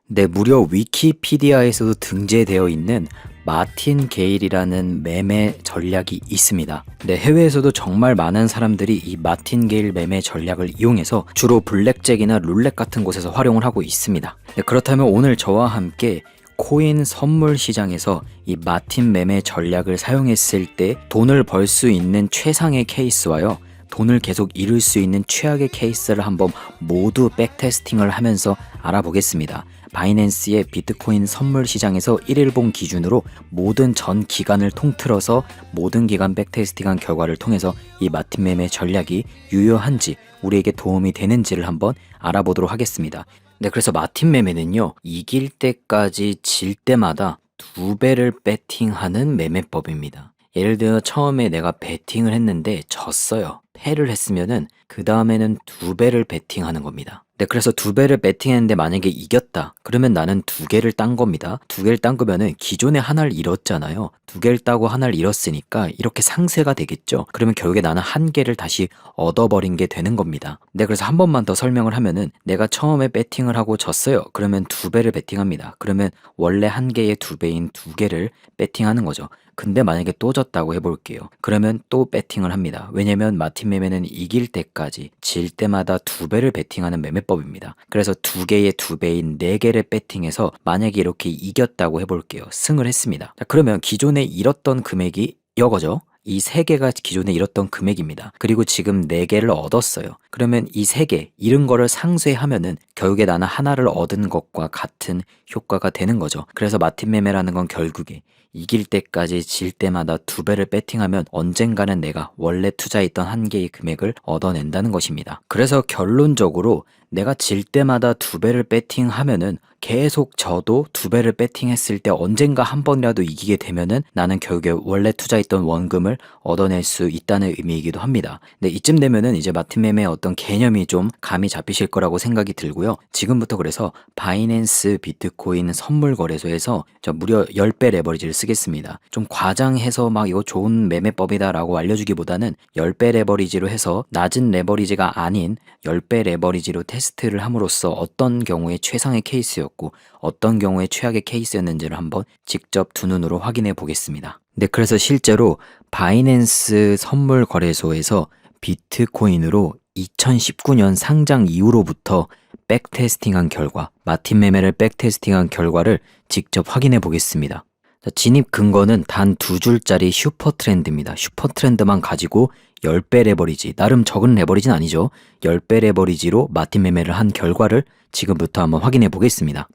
네, 무려 위키피디아에서도 등재되어 있는 마틴 게일이라는 매매 전략이 있습니다. 네, 해외에서도 정말 많은 사람들이 이 마틴 게일 매매 전략을 이용해서 주로 블랙잭이나 룰렛 같은 곳에서 활용을 하고 있습니다. 네, 그렇다면 오늘 저와 함께 코인 선물 시장에서 이 마틴 매매 전략을 사용했을 때 돈을 벌 수 있는 최상의 케이스와요, 돈을 계속 잃을 수 있는 최악의 케이스를 한번 모두 백테스팅을 하면서 알아보겠습니다. 바이낸스의 비트코인 선물 시장에서 1일봉 기준으로 모든 전 기간을 통틀어서 모든 기간 백테스팅한 결과를 통해서 이 마틴 매매 전략이 유효한지, 우리에게 도움이 되는지를 한번 알아보도록 하겠습니다. 네, 그래서 마틴 매매는요, 이길 때까지 질 때마다 2배를 배팅하는 매매법입니다. 예를 들어 처음에 내가 배팅을 했는데 졌어요. 패를 했으면은 그 다음에는 2배를 배팅하는 겁니다. 네, 그래서 2배를 배팅했는데 만약에 이겼다. 그러면 나는 2개를 딴 겁니다. 2개를 딴 거면은 기존에 하나를 잃었잖아요. 2개를 따고 하나를 잃었으니까 이렇게 상쇄가 되겠죠. 그러면 결국에 나는 1개를 다시 얻어버린 게 되는 겁니다. 네, 그래서 한 번만 더 설명을 하면은 내가 처음에 배팅을 하고 졌어요. 그러면 2배를 배팅합니다. 그러면 원래 1개의 2배인 2개를 배팅하는 거죠. 근데 만약에 또 졌다고 해볼게요. 그러면 또 배팅을 합니다. 왜냐면 마틴 매매는 이길 때까지 질 때마다 2배를 배팅하는 매매법입니다. 그래서 2개의 2배인 4개를 배팅해서 만약에 이렇게 이겼다고 해볼게요. 승을 했습니다. 자, 그러면 기존에 잃었던 금액이 이거죠. 이 3개가 기존에 잃었던 금액입니다. 그리고 지금 4개를 얻었어요. 그러면 이 3개, 잃은 거를 상쇄하면은 결국에 나는 하나를 얻은 것과 같은 효과가 되는 거죠. 그래서 마틴 매매라는 건 결국에 이길 때까지 질 때마다 2배를 배팅하면 언젠가는 내가 원래 투자했던 1개의 금액을 얻어낸다는 것입니다. 그래서 결론적으로 내가 질 때마다 2배를 배팅하면은 계속 져도 2배를 배팅했을 때 언젠가 한 번이라도 이기게 되면은 나는 결국에 원래 투자했던 원금을 얻어낼 수 있다는 의미이기도 합니다. 네, 이쯤 되면은 이제 마틴 매매의 어떤 개념이 좀 감이 잡히실 거라고 생각이 들고요. 지금부터 그래서 바이낸스 비트코인 선물 거래소에서 저 무려 10배 레버리지를 쓰겠습니다. 좀 과장해서 막 이거 좋은 매매법이다라고 알려주기보다는 10배 레버리지로 해서 낮은 레버리지가 아닌 10배 레버리지로 테스트를 함으로써 어떤 경우에 최상의 케이스였고 어떤 경우에 최악의 케이스였는지를 한번 직접 두 눈으로 확인해 보겠습니다. 네, 그래서 실제로 바이낸스 선물 거래소에서 비트코인으로 2019년 상장 이후로부터 백테스팅한 결과, 마틴 매매를 백테스팅한 결과를 직접 확인해 보겠습니다. 자, 진입 근거는 단 2줄짜리 슈퍼 트렌드입니다. 슈퍼 트렌드만 가지고 10배 레버리지, 나름 적은 레버리지는 아니죠. 10배 레버리지로 마틴 매매를 한 결과를 지금부터 한번 확인해 보겠습니다.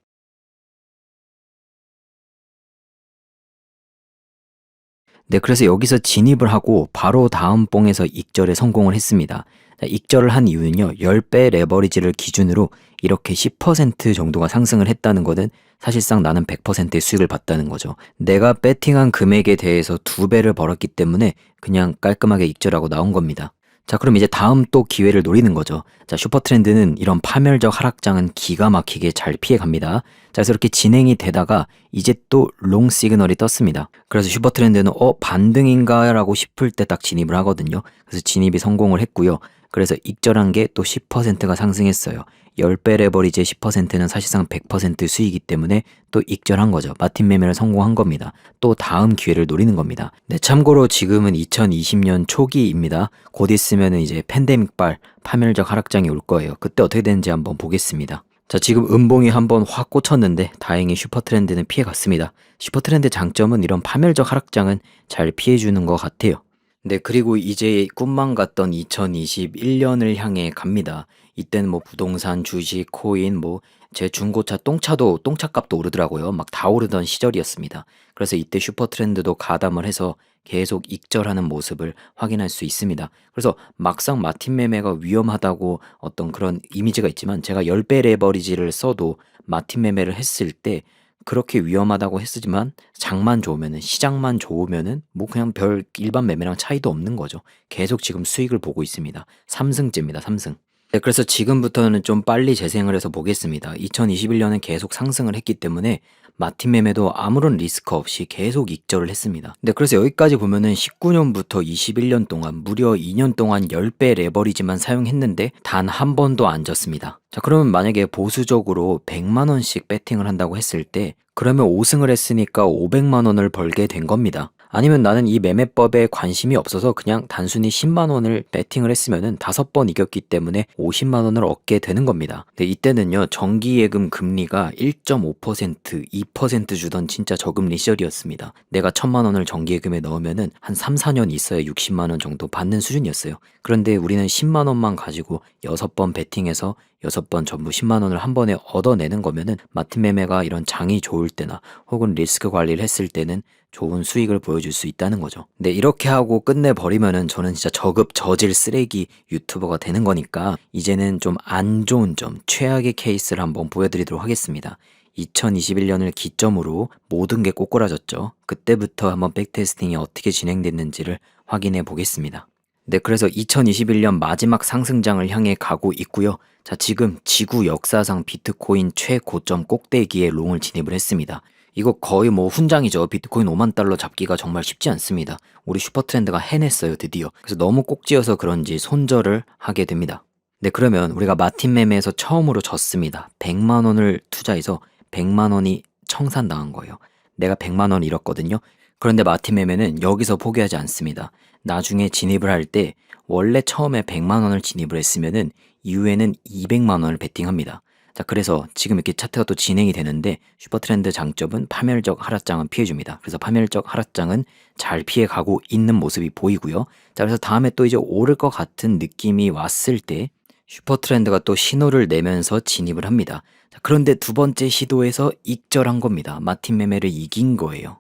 네, 그래서 여기서 진입을 하고 바로 다음 봉에서 익절에 성공을 했습니다. 자, 익절을 한 이유는요, 10배 레버리지를 기준으로 이렇게 10% 정도가 상승을 했다는 것은 사실상 나는 100%의 수익을 봤다는 거죠. 내가 배팅한 금액에 대해서 2배를 벌었기 때문에 그냥 깔끔하게 익절하고 나온 겁니다. 자, 그럼 이제 다음 또 기회를 노리는 거죠. 자, 슈퍼트렌드는 이런 파멸적 하락장은 기가 막히게 잘 피해갑니다. 자, 그래서 이렇게 진행이 되다가 이제 또 롱 시그널이 떴습니다. 그래서 슈퍼트렌드는 반등인가 라고 싶을 때 딱 진입을 하거든요. 그래서 진입이 성공을 했고요. 그래서 익절한 게 또 10%가 상승했어요. 10배 레버리지의 10%는 사실상 100% 수익이기 때문에 또 익절한 거죠. 마틴 매매를 성공한 겁니다. 또 다음 기회를 노리는 겁니다. 네, 참고로 지금은 2020년 초기입니다. 곧 있으면 이제 팬데믹발 파멸적 하락장이 올 거예요. 그때 어떻게 되는지 한번 보겠습니다. 자, 지금 음봉이 한번 확 꽂혔는데 다행히 슈퍼트렌드는 피해갔습니다. 슈퍼트렌드 장점은 이런 파멸적 하락장은 잘 피해주는 것 같아요. 네, 그리고 이제 꿈만 같던 2021년을 향해 갑니다. 이때는 뭐 부동산, 주식, 코인, 뭐 제 중고차 똥차도 똥차값도 오르더라고요. 막 다 오르던 시절이었습니다. 그래서 이때 슈퍼트렌드도 가담을 해서 계속 익절하는 모습을 확인할 수 있습니다. 그래서 막상 마틴 매매가 위험하다고 어떤 그런 이미지가 있지만 제가 10배 레버리지를 써도 마틴 매매를 했을 때 그렇게 위험하다고 했지만 장만 좋으면은, 시장만 좋으면은 뭐 그냥 별 일반 매매랑 차이도 없는 거죠. 계속 지금 수익을 보고 있습니다. 3승째입니다. 3승. 네, 그래서 지금부터는 좀 빨리 재생을 해서 보겠습니다. 2021년은 계속 상승을 했기 때문에 마틴 매매도 아무런 리스크 없이 계속 익절을 했습니다. 네, 그래서 여기까지 보면은 19년부터 21년 동안 무려 2년 동안 10배 레버리지만 사용했는데 단 한 번도 안 졌습니다. 자, 그러면 만약에 보수적으로 100만 원씩 배팅을 한다고 했을 때 그러면 5승을 했으니까 500만 원을 벌게 된 겁니다. 아니면 나는 이 매매법에 관심이 없어서 그냥 단순히 10만 원을 배팅을 했으면은 5번 이겼기 때문에 50만 원을 얻게 되는 겁니다. 근데 이때는요, 정기예금 금리가 1.5%, 2% 주던 진짜 저금리 시절이었습니다. 내가 1000만 원을 정기예금에 넣으면은 한 3, 4년 있어야 60만 원 정도 받는 수준이었어요. 그런데 우리는 10만 원만 가지고 6번 배팅해서 6번 전부 10만 원을 한 번에 얻어내는 거면은 마틴 매매가 이런 장이 좋을 때나 혹은 리스크 관리를 했을 때는 좋은 수익을 보여줄 수 있다는 거죠. 근데 이렇게 하고 끝내버리면은 저는 진짜 저급 저질 쓰레기 유튜버가 되는 거니까 이제는 좀 안 좋은 점, 최악의 케이스를 한번 보여드리도록 하겠습니다. 2021년을 기점으로 모든 게 꼬꾸라졌죠. 그때부터 한번 백테스팅이 어떻게 진행됐는지를 확인해 보겠습니다. 네, 그래서 2021년 마지막 상승장을 향해 가고 있고요. 자, 지금 지구 역사상 비트코인 최고점 꼭대기에 롱을 진입을 했습니다. 이거 거의 뭐 훈장이죠. 비트코인 5만 달러 잡기가 정말 쉽지 않습니다. 우리 슈퍼트렌드가 해냈어요, 드디어. 그래서 너무 꼭지어서 그런지 손절을 하게 됩니다. 네, 그러면 우리가 마틴 매매에서 처음으로 졌습니다. 100만 원을 투자해서 100만 원이 청산당한 거예요. 내가 100만 원 잃었거든요. 그런데 마틴 매매는 여기서 포기하지 않습니다. 나중에 진입을 할 때 원래 처음에 100만 원을 진입을 했으면은 이후에는 200만 원을 베팅합니다. 자, 그래서 지금 이렇게 차트가 또 진행이 되는데 슈퍼트렌드 장점은 파멸적 하락장은 피해줍니다. 그래서 파멸적 하락장은 잘 피해가고 있는 모습이 보이고요. 자, 그래서 다음에 또 이제 오를 것 같은 느낌이 왔을 때 슈퍼트렌드가 또 신호를 내면서 진입을 합니다. 자, 그런데 두 번째 시도에서 익절한 겁니다. 마틴 매매를 이긴 거예요.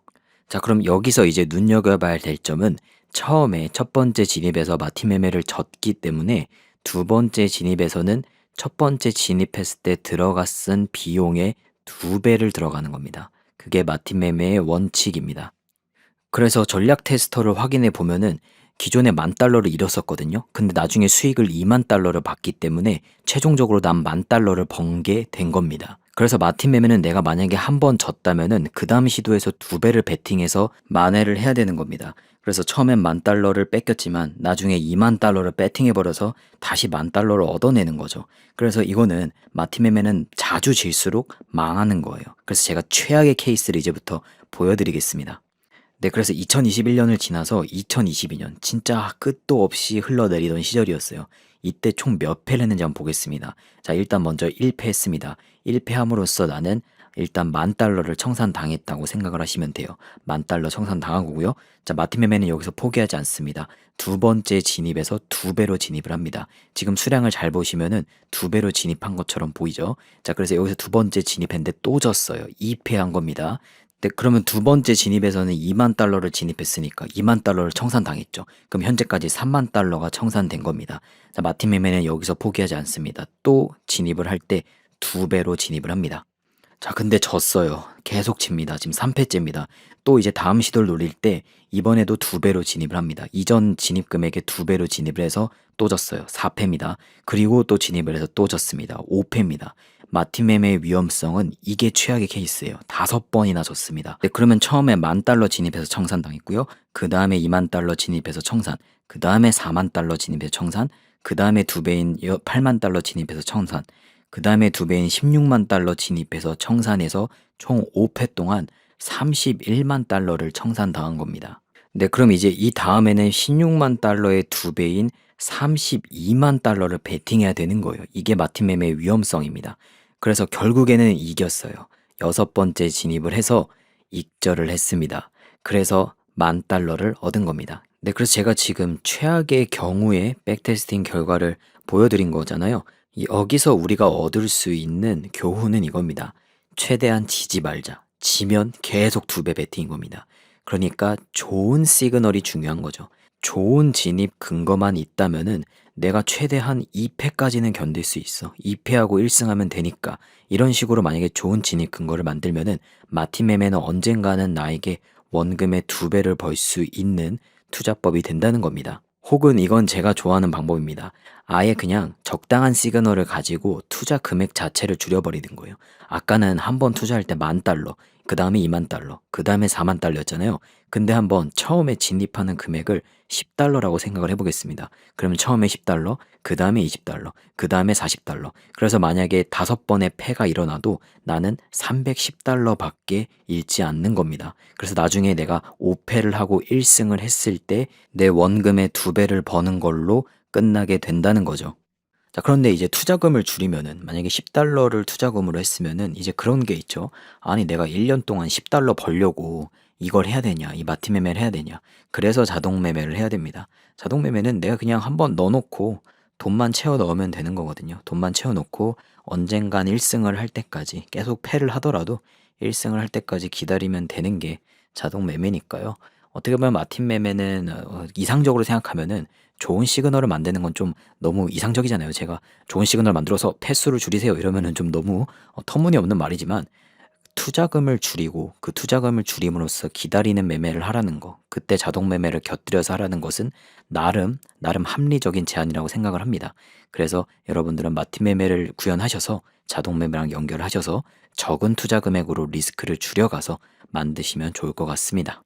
자, 그럼 여기서 이제 눈여겨봐야 될 점은 처음에 첫 번째 진입에서 마틴 매매를 졌기 때문에 두 번째 진입에서는 첫 번째 진입했을 때 들어가 쓴 비용의 2배를 들어가는 겁니다. 그게 마틴 매매의 원칙입니다. 그래서 전략 테스터를 확인해 보면은 기존에 10,000달러를 잃었었거든요. 근데 나중에 수익을 20,000달러를 받기 때문에 최종적으로 난 10,000달러를 번 게 된 겁니다. 그래서 마틴 매매는 내가 만약에 한 번 졌다면은 그 다음 시도에서 2배를 베팅해서 만회를 해야 되는 겁니다. 그래서 처음엔 10,000달러를 뺏겼지만 나중에 20,000달러를 배팅해버려서 다시 10,000달러를 얻어내는 거죠. 그래서 이거는 마틴 매매는 자주 질수록 망하는 거예요. 그래서 제가 최악의 케이스를 이제부터 보여드리겠습니다. 네, 그래서 2021년을 지나서 2022년 진짜 끝도 없이 흘러내리던 시절이었어요. 이때 총 몇 패를 했는지 한번 보겠습니다. 자, 일단 먼저 1패 했습니다. 1패 함으로써 나는 일단 10,000달러를 청산당했다고 생각을 하시면 돼요. 10,000달러 청산당한 거고요. 자, 마틴 매매는 여기서 포기하지 않습니다. 두 번째 진입에서 2배로 진입을 합니다. 지금 수량을 잘 보시면은 2배로 진입한 것처럼 보이죠? 자, 그래서 여기서 두 번째 진입했는데 또 졌어요. 2패한 겁니다. 네, 그러면 두 번째 진입에서는 20,000달러를 진입했으니까 20,000달러를 청산당했죠. 그럼 현재까지 30,000달러가 청산된 겁니다. 자, 마틴 매매는 여기서 포기하지 않습니다. 또 진입을 할 때 2배로 진입을 합니다. 자, 근데 졌어요. 계속 집니다. 지금 3패째입니다. 또 이제 다음 시도를 노릴 때 이번에도 2배로 진입을 합니다. 이전 진입 금액의 2배로 진입을 해서 또 졌어요. 4패입니다. 그리고 또 진입을 해서 또 졌습니다. 5패입니다. 마틴 매매의 위험성은 이게 최악의 케이스예요. 5번이나 졌습니다. 네, 그러면 처음에 10,000달러 진입해서 청산당했고요. 그 다음에 20,000달러 진입해서 청산, 그 다음에 40,000달러 진입해서 청산, 그 다음에 2배인 80,000달러 진입해서 청산, 그 다음에 2배인 160,000달러 진입해서 청산해서 총 5패 동안 310,000달러를 청산당한 겁니다. 네, 그럼 이제 이 다음에는 160,000달러의 2배인 320,000달러를 베팅해야 되는 거예요. 이게 마틴 매매의 위험성입니다. 그래서 결국에는 이겼어요. 6번째 진입을 해서 익절을 했습니다. 그래서 10,000달러를 얻은 겁니다. 네, 그래서 제가 지금 최악의 경우의 백테스팅 결과를 보여드린 거잖아요. 여기서 우리가 얻을 수 있는 교훈은 이겁니다. 최대한 지지 말자. 지면 계속 2배 베팅인 겁니다. 그러니까 좋은 시그널이 중요한 거죠. 좋은 진입 근거만 있다면은 내가 최대한 2패까지는 견딜 수 있어. 2패하고 1승하면 되니까. 이런 식으로 만약에 좋은 진입 근거를 만들면은 마틴 매매는 언젠가는 나에게 원금의 2배를 벌 수 있는 투자법이 된다는 겁니다. 혹은 이건 제가 좋아하는 방법입니다. 아예 그냥 적당한 시그널을 가지고 투자 금액 자체를 줄여버리는 거예요. 아까는 한 번 투자할 때 10,000달러, 그 다음에 20,000달러, 그 다음에 40,000달러였잖아요. 근데 한번 처음에 진입하는 금액을 10달러라고 생각을 해보겠습니다. 그러면 처음에 10달러, 그 다음에 20달러, 그 다음에 40달러. 그래서 만약에 5번의 패가 일어나도 나는 310달러 밖에 잃지 않는 겁니다. 그래서 나중에 내가 5패를 하고 1승을 했을 때 내 원금의 2배를 버는 걸로 끝나게 된다는 거죠. 자, 그런데 이제 투자금을 줄이면은 만약에 10달러를 투자금으로 했으면은 이제 그런 게 있죠. 아니, 내가 1년 동안 10달러 벌려고 이걸 해야 되냐? 이 마티 매매를 해야 되냐? 그래서 자동 매매를 해야 됩니다. 자동 매매는 내가 그냥 한번 넣어놓고 돈만 채워 넣으면 되는 거거든요. 돈만 채워 놓고 언젠간 1승을 할 때까지 계속 패를 하더라도 1승을 할 때까지 기다리면 되는 게 자동 매매니까요. 어떻게 보면 마틴 매매는 이상적으로 생각하면은 좋은 시그널을 만드는 건 좀 너무 이상적이잖아요. 제가 좋은 시그널 만들어서 패수를 줄이세요 이러면은 좀 너무 터무니없는 말이지만, 투자금을 줄이고 그 투자금을 줄임으로써 기다리는 매매를 하라는 거, 그때 자동 매매를 곁들여서 하라는 것은 나름 합리적인 제안이라고 생각을 합니다. 그래서 여러분들은 마틴 매매를 구현하셔서 자동 매매랑 연결하셔서 적은 투자 금액으로 리스크를 줄여가서 만드시면 좋을 것 같습니다.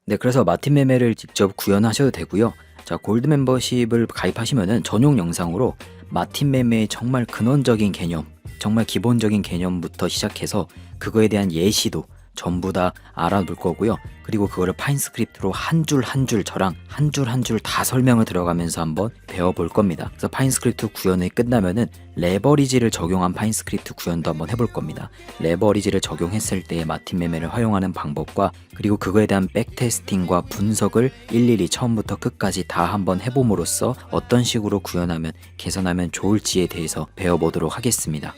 네, 그래서 마틴 매매를 직접 구현하셔도 되고요. 자, 골드 멤버십을 가입하시면은 전용 영상으로 마틴 매매의 정말 근원적인 개념, 정말 기본적인 개념부터 시작해서 그거에 대한 예시도 전부 다 알아볼 거고요. 그리고 그거를 파인 스크립트로 한 줄 한 줄 저랑 한 줄 한 줄 다 설명을 들어가면서 한번 배워볼 겁니다. 그래서 파인 스크립트 구현이 끝나면은 레버리지를 적용한 파인 스크립트 구현도 한번 해볼 겁니다. 레버리지를 적용했을 때의 마틴 매매를 활용하는 방법과 그리고 그거에 대한 백테스팅과 분석을 일일이 처음부터 끝까지 다 한번 해봄으로써 어떤 식으로 구현하면 개선하면 좋을지에 대해서 배워보도록 하겠습니다.